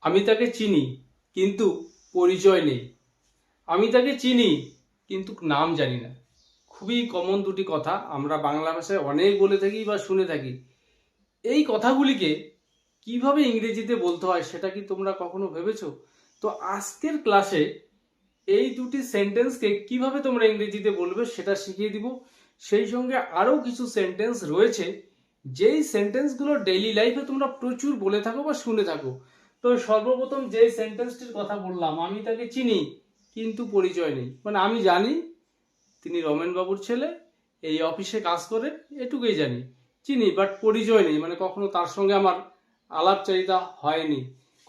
আমি তাকে চিনি কিন্তু পরিচয় নেই। আমি তাকে চিনি কিন্তু নাম জানি না। খুবই কমন দুটি কথা, আমরা বাংলা ভাষায় অনেক বলে থাকি বা শুনে থাকি। এই কথাগুলিকে কিভাবে ইংরেজিতে বলতে হয় সেটা কি তোমরা কখনো ভেবেছো? তো আজকের ক্লাসে এই দুটি সেন্টেন্সকে কিভাবে তোমরা ইংরেজিতে বলবে সেটা শিখিয়ে দিব। সেই সঙ্গে আরও কিছু সেন্টেন্স রয়েছে যেই সেন্টেন্সগুলো ডেইলি লাইফে তোমরা প্রচুর বলে থাকো বা শুনে থাকো। তো সর্বপ্রথম যেই সেন্টেন্সটির কথা বললাম, আমি তাকে চিনি কিন্তু পরিচয় নেই, মানে আমি জানি তিনি রমেন বাবুর ছেলে, এই অফিসে কাজ করে, এটুকুই জানি। চিনি বাট পরিচয় নেই, মানে কখনো তার সঙ্গে আমার আলাপচারিতা হয়নি,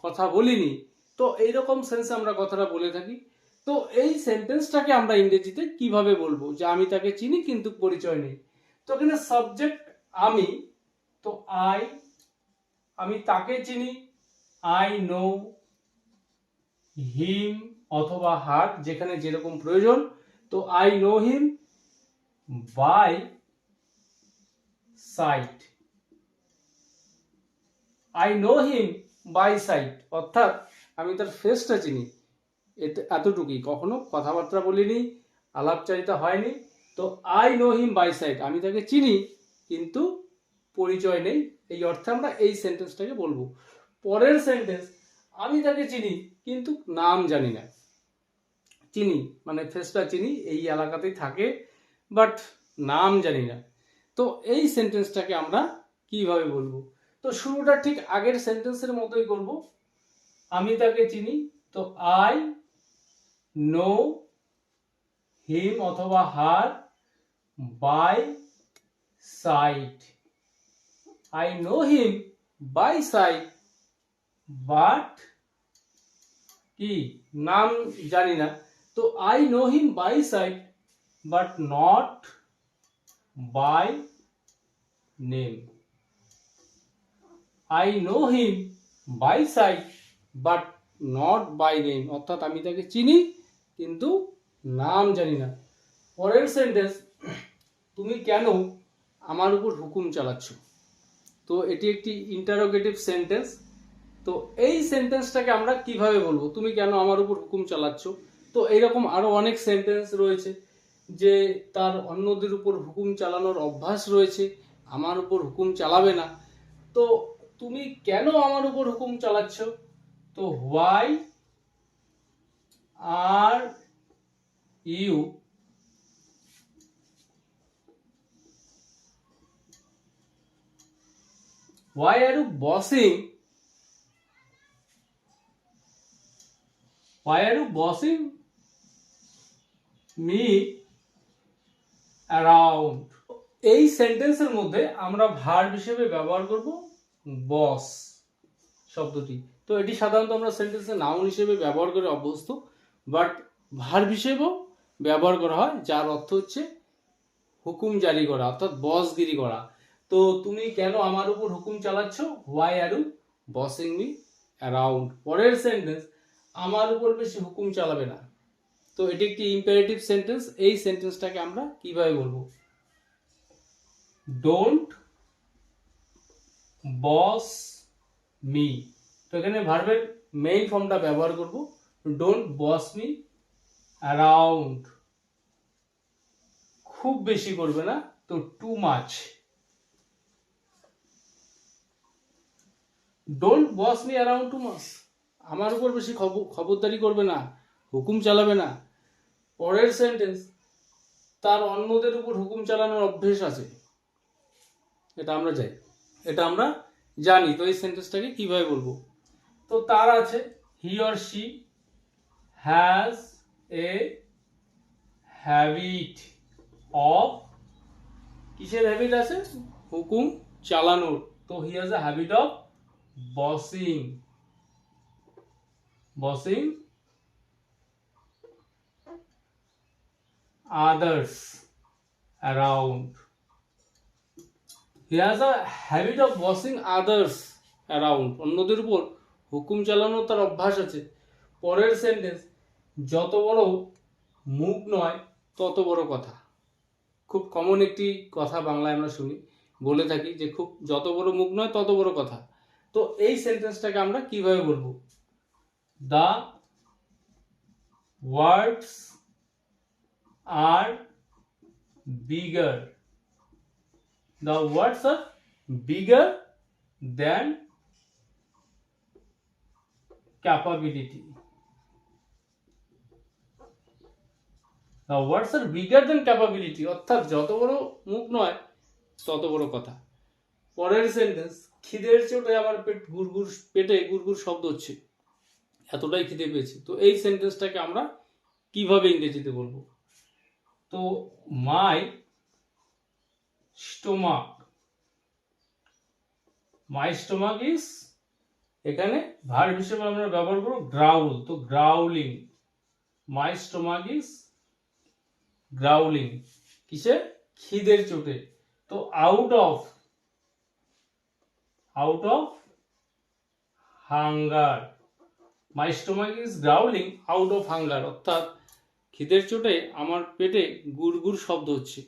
কথা বলিনি। তো এইরকম সেন্সে আমরা কথাটা বলে থাকি। তো এই সেন্টেন্সটাকে আমরা ইংরেজিতে কিভাবে বলবো যে আমি তাকে চিনি কিন্তু পরিচয় নেই? তো এখানে সাবজেক্ট আমি, তো আমি তাকে চিনি, আই নো হিম অথবা হার, যেখানে যেরকম প্রয়োজন। তো I know him by sight, I know him by sight, অর্থাৎ আমি তার ফেসটা চিনি, এতটুকুই, কখনো কথাবার্তা বলিনি, আলাপচারিতা হয়নি। তো I know him by sight, আমি তাকে চিনি কিন্তু পরিচয় নেই, এই অর্থে আমরা এই সেন্টেন্সটাকে বলবো। পরের সেন্টেন্স, আমি তাকে চিনি কিন্তু নাম জানি না। চিনি মানে ফেসটা চিনি, এই এলাকাতেই থাকে, বাট নাম জানি না। তো এই সেন্টেন্সটাকে আমরা কিভাবে বলবো? তো শুরুটা ঠিক আগের সেন্টেন্সের মতোই করব। আমি তাকে চিনি, তো আই নো হিম অথবা her by sight, I know him by sight but কি নাম জানি না। তো I know him by sight but not by name, I know him by sight but not by name, অর্থাৎ আমি তাকে চিনি কিন্তু নাম জানি না। পরের সেন্টেন্স, তুমি কেন আমার উপর হুকুম চালাচ্ছ? তো এটি একটি ইন্টারোগেটিভ সেন্টেন্স। তো এই সেন্টেন্সটাকে আমরা কিভাবে বলবো, তুমি কেন আমার উপর হুকুম চালাচ্ছ? তো এইরকম আরো অনেক সেন্টেন্স রয়েছে যে তার অন্যদের উপর হুকুম চালানোর অভ্যাস রয়েছে, আমার উপর হুকুম চালাবে না। তো তুমি কেন আমার উপর হুকুম চালাচ্ছ? তো why are you why are you bossing me around? এই সেন্টেন্সের মধ্যে আমরা ভার্ব হিসেবে ব্যবহার করব বস শব্দটি। তো এটি সাধারণত আমরা সেন্টেন্সে নাউন হিসেবে ব্যবহার করে অভ্যস্ত, বাট ভার্ব হিসেবেও ব্যবহার করা হয়, যার অর্থ হচ্ছে হুকুম জারি করা, অর্থাৎ বসগিরি করা। তো তুমি কেন আমার উপর হুকুম চালাচ্ছ? Why are you bossing me around. পরের সেন্টেন্স, আমার উপর বেশি হুকুম চালাবে না। তো এটি একটি ইম্পারেটিভ সেন্টেন্স। এই সেন্টেন্সটাকে আমরা কিভাবে বলবো? Don't boss me. তো এখানে ভার্বের মেইন ফর্মটা ব্যবহার করব, ডোন্ট বস মি অ্যারাউন্ড, খুব বেশি করবে না, তো too much. Don't boss me around too much, আমার উপর বেশি খবরদারি করবে না, হুকুম চালাবে না। পরের সেন্টেন্স, তার অন্যদের উপর হুকুম চালানোর অভ্যেস আছে, এটা আমরা জানি। তো এই সেন্টেন্সটাকে কিভাবে বলবো? তো তার আছে, he or she has a habit of, কিসের হ্যাবিট আছে? হুকুম চালানোর। তো he has a habit of bossing others around. He has a habit of bossing others around. অন্যদের উপর হুকুম চালানোর তার অভ্যাস আছে। পরের সেন্টেন্স, যত বড় মুখ নয় তত বড় কথা। খুব কমন একটি কথা বাংলায় আমরা শুনি, বলে থাকি যে খুব যত বড় মুখ নয় তত বড় কথা। তো এই সেন্টেন্সটাকে আমরা কিভাবে বলবো? the words are bigger. The words are bigger than capability. The words are bigger than capability. অর্থাৎ যত বড় মুখ নয় তত বড় কথা। পরের সেন্টেন্স, খিদের চোটে আমার পেটে গুড়গুড় শব্দ হচ্ছে, এতটাই খিদে পেয়েছে। তো এই সেন্টেন্সটাকে আমরা কিভাবে ইংরেজিতে বলবো? তো মাই স্টোমাক ইজ, এখানে ভার্ব হিসেবে আমরা ব্যবহার করব গ্রাউল। তো গ্রাউলিং, মাই স্টোমাক ইজ গ্রাউলিং, কিসে? খিদের চোটে। তো out of hunger, my stomach is growling out of hunger, অর্থাৎ খিদের চোটে আমার পেটে গুড়গুড় শব্দ হচ্ছে।